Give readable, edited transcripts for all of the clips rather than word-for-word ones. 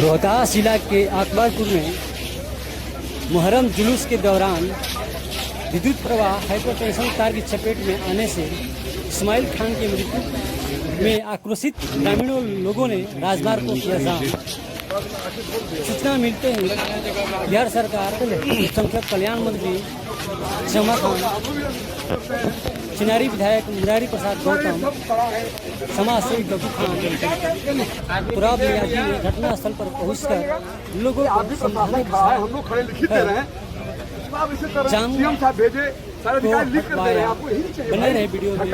रोहतास जिला के अकबरपुर में मुहर्रम जुलूस के दौरान विद्युत प्रवाह हाइपरटेंशन तार की चपेट में आने से इस्माइल खान की मृत्यु में आक्रोशित ग्रामीणों लोगों ने राजमार्ग को किया जाम। सूचना मिलते ही बिहार सरकार अल्पसंख्यक कल्याण मंत्री जमा खान, चिनारी विधायक मुरारी प्रसाद गौतम, समाज सेवी डॉक्टर खान तुराब नियाजी ने घटनास्थल पर पहुंचकर लोगों को समझाने बने रहे वीडियो में।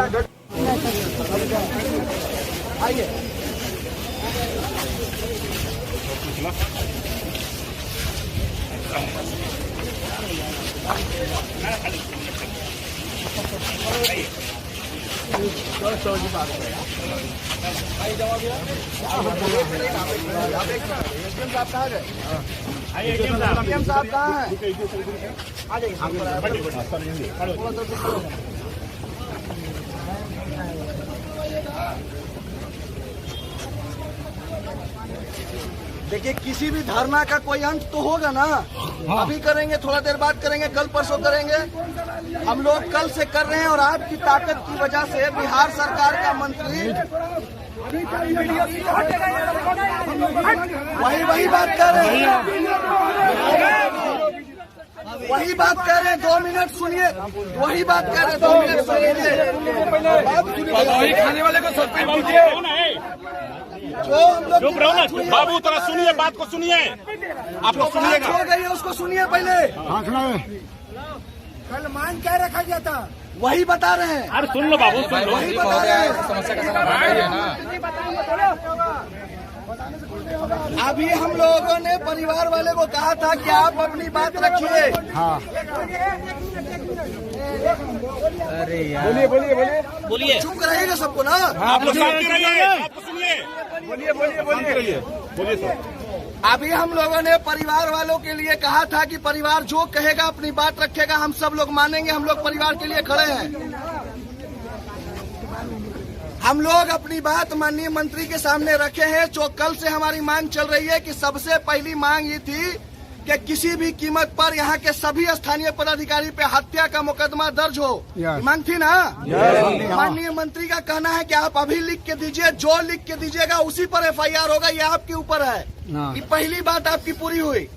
देखिए, किसी भी धरना का कोई अंत तो होगा ना। अभी करेंगे, थोड़ा देर बाद करेंगे, कल परसों करेंगे। हम लोग कल से कर रहे हैं और आपकी ताकत की वजह से बिहार सरकार का मंत्री वही बात कर रहे हैं, वही बात कर रहे हैं। 2 मिनट सुनिए, वही बात कर रहे हैं, 2 मिनट सुनिए। खाने वाले को सस्पेंड कीजिए। बाबू थोड़ा सुनिए, बात को सुनिए, आप लोग सुनिएगा। हो गई है, उसको सुनिए पहले। कल मांग क्या रखा गया था, वही बता रहे हैं। अरे सुन लो बाबू, वही बता रहे हैं। समस्या का समाधान है ना। अभी हम लोगों ने परिवार वाले को कहा था कि आप अपनी बात रखिए। अरे यार बोलिए, चुप रहेगा सबको ना। आप लोग रहिए, आपको सुनिए, बोलिए सर। अभी हम लोगों ने परिवार वालों के लिए कहा था कि परिवार जो कहेगा अपनी बात रखेगा, हम सब लोग मानेंगे। हम लोग परिवार के लिए खड़े हैं। हम लोग अपनी बात माननीय मंत्री के सामने रखे हैं। जो कल से हमारी मांग चल रही है कि सबसे पहली मांग ये थी कि किसी भी कीमत पर यहाँ के सभी स्थानीय पदाधिकारी पे हत्या का मुकदमा दर्ज हो। मांग थी ना। माननीय मंत्री का कहना है कि आप अभी लिख के दीजिए, जो लिख के दीजिएगा उसी पर FIR होगा। ये आपके ऊपर है। ये पहली बात आपकी पूरी हुई।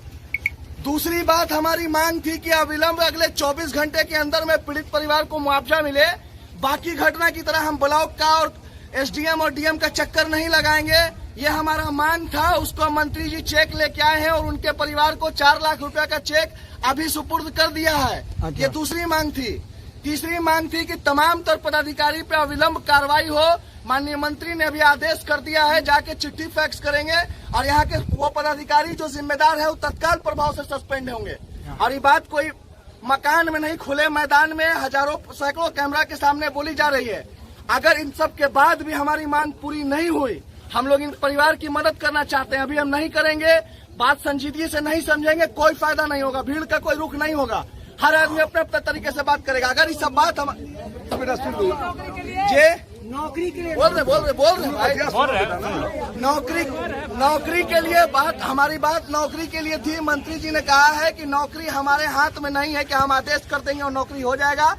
दूसरी बात हमारी मांग थी कि अविलंब अगले 24 घंटे के अंदर में पीड़ित परिवार को मुआवजा मिले। बाकी घटना की तरह हम ब्लॉक का और SDM और DM का चक्कर नहीं लगाएंगे। ये हमारा मांग था। उसको मंत्री जी चेक लेके आए हैं और उनके परिवार को 4 लाख रुपया का चेक अभी सुपुर्द कर दिया है। ये दूसरी मांग थी। तीसरी मांग थी कि तमाम तर पदाधिकारी पे अविलंब कार्रवाई हो। माननीय मंत्री ने अभी आदेश कर दिया है, जाके चिट्ठी फैक्स करेंगे और यहाँ के वो पदाधिकारी जो जिम्मेदार है वो तत्काल प्रभाव से सस्पेंड होंगे। और ये बात कोई मकान में नहीं, खुले मैदान में हजारों सैकड़ों कैमरा के सामने बोली जा रही है। अगर इन सब के बाद भी हमारी मांग पूरी नहीं हुई, हम लोग इन परिवार की मदद करना चाहते हैं। अभी हम नहीं करेंगे, बात संजीदगी से नहीं समझेंगे, कोई फायदा नहीं होगा, भीड़ का कोई रुख नहीं होगा। हर आदमी अपने अपने तरीके से बात करेगा। अगर ये सब बात हम नौकरी के लिए बोल रहे भाई, नौकरी के लिए बात, हमारी बात नौकरी के लिए थी। मंत्री जी ने कहा है कि नौकरी हमारे हाथ में नहीं है कि हम आदेश कर देंगे और नौकरी हो जाएगा।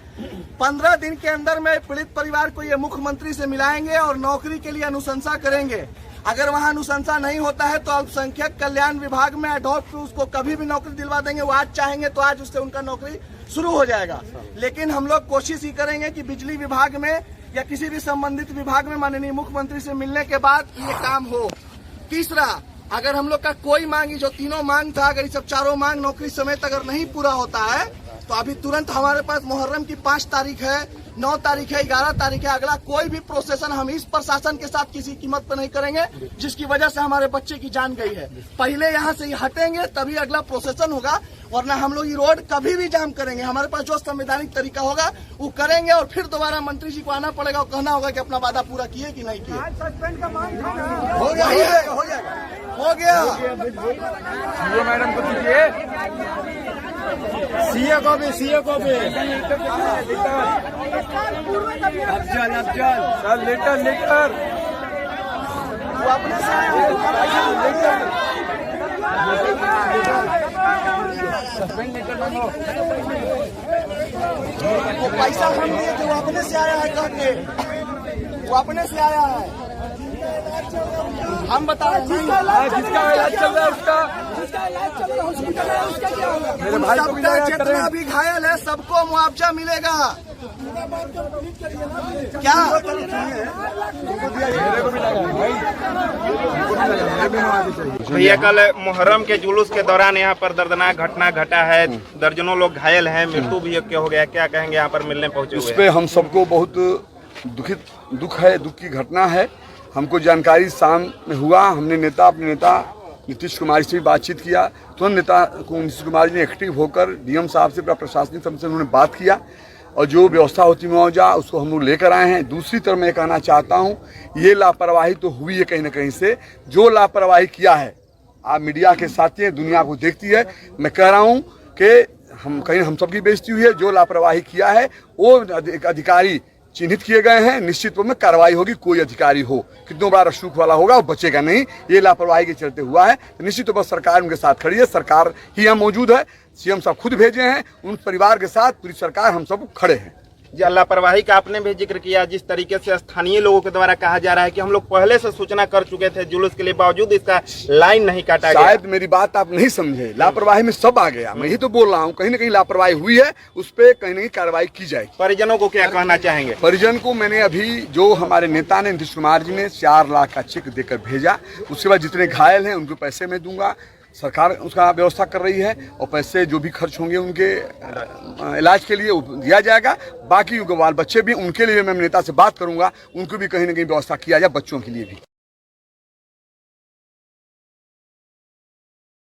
15 दिन के अंदर में पीड़ित परिवार को ये मुख्यमंत्री से मिलाएंगे और नौकरी के लिए अनुशंसा करेंगे। अगर वहाँ अनुशंसा नहीं होता है तो अल्पसंख्यक कल्याण विभाग में एडॉप्ट उसको कभी भी नौकरी दिलवा देंगे। वो आज चाहेंगे तो आज उससे उनका नौकरी शुरू हो जाएगा। लेकिन हम लोग कोशिश ही करेंगे कि बिजली विभाग में या किसी भी संबंधित विभाग में माननीय मुख्यमंत्री से मिलने के बाद ये काम हो। तीसरा, अगर हम लोग का कोई मांग, जो तीनों मांग था, अगर ये सब चारों मांग नौकरी समेत अगर नहीं पूरा होता है तो अभी तुरंत हमारे पास मुहर्रम की 5 तारीख है, 9 तारीख है, 11 तारीख है। अगला कोई भी प्रोसेसन हम इस प्रशासन के साथ किसी कीमत पर नहीं करेंगे जिसकी वजह से हमारे बच्चे की जान गई है। पहले यहाँ से हटेंगे तभी अगला प्रोसेसन होगा, वरना हम लोग ये रोड कभी भी जाम करेंगे। हमारे पास जो संवैधानिक तरीका होगा वो करेंगे और फिर दोबारा मंत्री जी को आना पड़ेगा और कहना होगा कि अपना वादा पूरा किए कि नहीं किए। हो गया, हो गया। मैडम को दीजिए, सीए को भी अफजल सर लेटर वो अपने वो पैसा हम दिए थे, वो अपने से आया है कह के, वो अपने से आया है। हम बता रहे हैं जिसका इलाज चल रहा है उसका मेरे भाई को भी सबका लगा जितना करें। भी घायल है सबको मुआवजा मिलेगा। क्या मेरे को भी लगा भाई, उनको भी लगा, मेरे भी मुआवजा चाहिए। भैया कल मुहर्रम के जुलूस के दौरान यहाँ पर दर्दनाक घटना घटा है, दर्जनों लोग घायल हैं, मृत्यु भी एक हो गया। क्या कहेंगे यहाँ पर मिलने पहुंचे उस हुए? पे हम सबको बहुत दुख है, दुख की घटना है। हमको जानकारी शाम में हुआ, हमने अपने नेता नीतीश कुमार से भी बातचीत किया। तुरंत नीतीश कुमार जी ने एक्टिव होकर डीएम साहब से, प्रशासनिक तंत्र से उन्होंने बात किया और जो व्यवस्था होती मुआवजा उसको हम लोग लेकर आए हैं। दूसरी तरफ मैं कहना चाहता हूँ, ये लापरवाही तो हुई है कहीं ना कहीं से। जो लापरवाही किया है, आप मीडिया के साथी हैं, दुनिया को देखती है, मैं कह रहा हूँ कि हम सबकी बेइज्जती हुई है। जो लापरवाही किया है वो अधिकारी चिन्हित किए गए हैं, निश्चित रूप में कार्रवाई होगी। कोई अधिकारी हो, कितनों बड़ा रसूख वाला होगा, वो बचेगा नहीं। ये लापरवाही के चलते हुआ है, तो निश्चित रूप में सरकार उनके साथ खड़ी है। सरकार ही यहाँ मौजूद है, सीएम साहब खुद भेजे हैं, उन परिवार के साथ पूरी सरकार हम सब खड़े हैं। जी, लापरवाही का आपने भी जिक्र किया। जिस तरीके से स्थानीय लोगों के द्वारा कहा जा रहा है कि हम लोग पहले से सूचना कर चुके थे जुलूस के लिए, बावजूद इसका लाइन नहीं काटा गया। शायद मेरी बात आप नहीं समझे, लापरवाही में सब आ गया। मैं ही तो बोल रहा हूँ, कहीं ना कहीं लापरवाही हुई है, उस पर कहीं ना कहीं कार्रवाई की जाएगी। परिजनों को क्या कहना चाहेंगे? परिजन को मैंने अभी, जो हमारे नेता ने नीतीश कुमार जी ने 4 लाख का चेक देकर भेजा, उसके बाद जितने घायल हैं उनको पैसे मैं दूंगा। सरकार उसका व्यवस्था कर रही है और पैसे जो भी खर्च होंगे उनके इलाज के लिए दिया जाएगा। बाकी बाल बच्चे भी, उनके लिए मैं नेता से बात करूंगा, उनको भी कहीं ना कहीं व्यवस्था किया जाए, बच्चों के लिए भी।